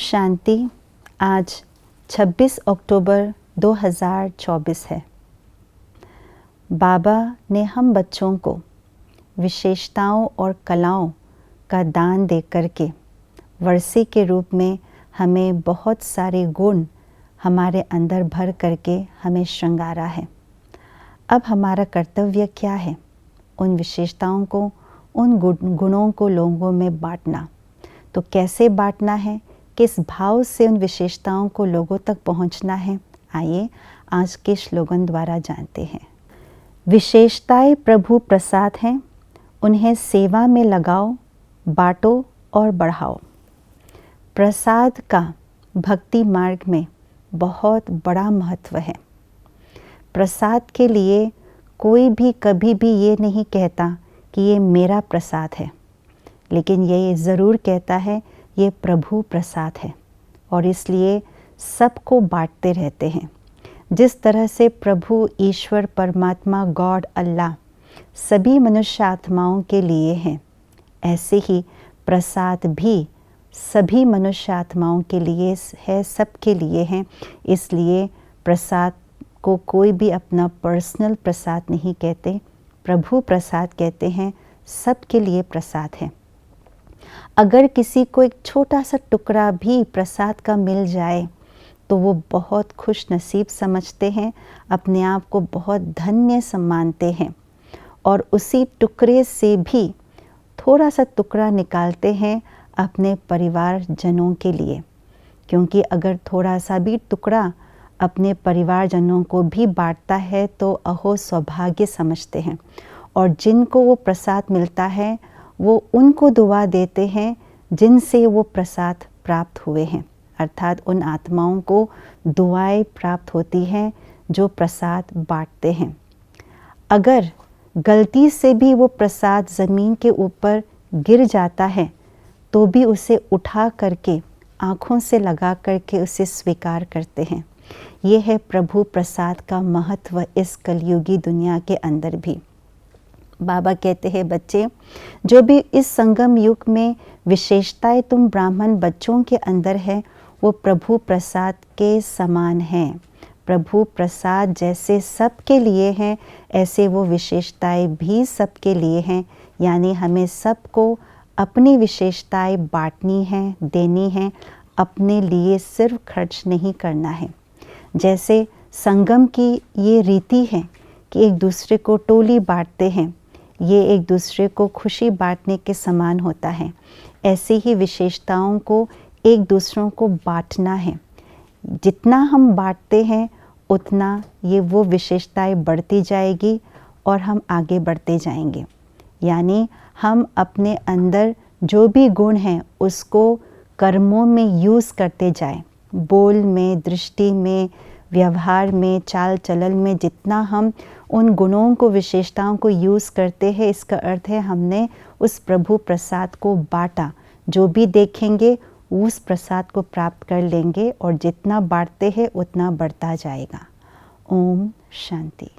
शांति। आज 26 अक्टूबर 2024 है। बाबा ने हम बच्चों को विशेषताओं और कलाओं का दान दे करके वर्षे के रूप में हमें बहुत सारे गुण हमारे अंदर भर करके हमें श्रृंगारा है। अब हमारा कर्तव्य क्या है? उन विशेषताओं को, उन गुणों को लोगों में बांटना। तो कैसे बांटना है, किस भाव से उन विशेषताओं को लोगों तक पहुंचना है, आइए आज के स्लोगन द्वारा जानते हैं। विशेषताएं प्रभु प्रसाद हैं, उन्हें सेवा में लगाओ, बांटो और बढ़ाओ। प्रसाद का भक्ति मार्ग में बहुत बड़ा महत्व है। प्रसाद के लिए कोई भी कभी भी ये नहीं कहता कि ये मेरा प्रसाद है, लेकिन ये ज़रूर कहता है ये प्रभु प्रसाद है, और इसलिए सबको बांटते रहते हैं। जिस तरह से प्रभु ईश्वर परमात्मा गॉड अल्लाह सभी मनुष्य आत्माओं के लिए हैं, ऐसे ही प्रसाद भी सभी मनुष्य आत्माओं के लिए है, सबके लिए हैं। इसलिए प्रसाद को कोई भी अपना पर्सनल प्रसाद नहीं कहते, प्रभु प्रसाद कहते हैं, सबके लिए प्रसाद है। अगर किसी को एक छोटा सा टुकड़ा भी प्रसाद का मिल जाए तो वो बहुत खुश नसीब समझते हैं, अपने आप को बहुत धन्य मानते हैं, और उसी टुकड़े से भी थोड़ा सा टुकड़ा निकालते हैं अपने परिवारजनों के लिए, क्योंकि अगर थोड़ा सा भी टुकड़ा अपने परिवारजनों को भी बांटता है तो अहो सौभाग्य समझते हैं, और जिनको वो प्रसाद मिलता है वो उनको दुआ देते हैं जिनसे वो प्रसाद प्राप्त हुए हैं। अर्थात उन आत्माओं को दुआएं प्राप्त होती हैं जो प्रसाद बांटते हैं। अगर गलती से भी वो प्रसाद ज़मीन के ऊपर गिर जाता है तो भी उसे उठा करके आँखों से लगा करके उसे स्वीकार करते हैं। ये है प्रभु प्रसाद का महत्व इस कलयुगी दुनिया के अंदर भी। बाबा कहते हैं, बच्चे, जो भी इस संगम युग में विशेषताएं तुम ब्राह्मण बच्चों के अंदर है वो प्रभु प्रसाद के समान हैं। प्रभु प्रसाद जैसे सबके लिए हैं, ऐसे वो विशेषताएं भी सबके लिए हैं। यानी हमें सबको अपनी विशेषताएं बांटनी हैं, देनी हैं, अपने लिए सिर्फ खर्च नहीं करना है। जैसे संगम की ये रीति है कि एक दूसरे को टोली बांटते हैं, ये एक दूसरे को खुशी बांटने के समान होता है। ऐसे ही विशेषताओं को एक दूसरों को बांटना है। जितना हम बांटते हैं उतना ये वो विशेषताएं बढ़ती जाएगी और हम आगे बढ़ते जाएंगे। यानी हम अपने अंदर जो भी गुण हैं उसको कर्मों में यूज़ करते जाएं। बोल में, दृष्टि में, व्यवहार में, चाल चलन में जितना हम उन गुणों को, विशेषताओं को यूज़ करते हैं, इसका अर्थ है हमने उस प्रभु प्रसाद को बांटा। जो भी देखेंगे उस प्रसाद को प्राप्त कर लेंगे, और जितना बांटते हैं उतना बढ़ता जाएगा। ओम शांति।